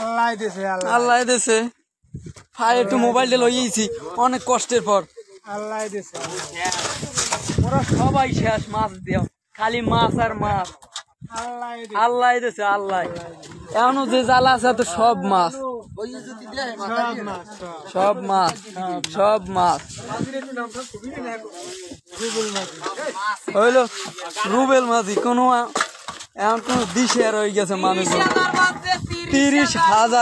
আল্লাহ দিছে আল্লাহ দিছে ভাই একটু মোবাইলটা লইয়েছি অনেক কষ্টের পর আল্লাহ দিছে ওরা সবাই শেষ মাছ দেও খালি মাছ আর মাছ আল্লাহ দিছে আল্লাহ এখনো যে জ্বালা আছে তো সব মাছ সব মাছ সব মাছ হইলো রুবেল মাঝি কোনো এখন কোন দিশে রয়ে গেছে মানুষ 30,000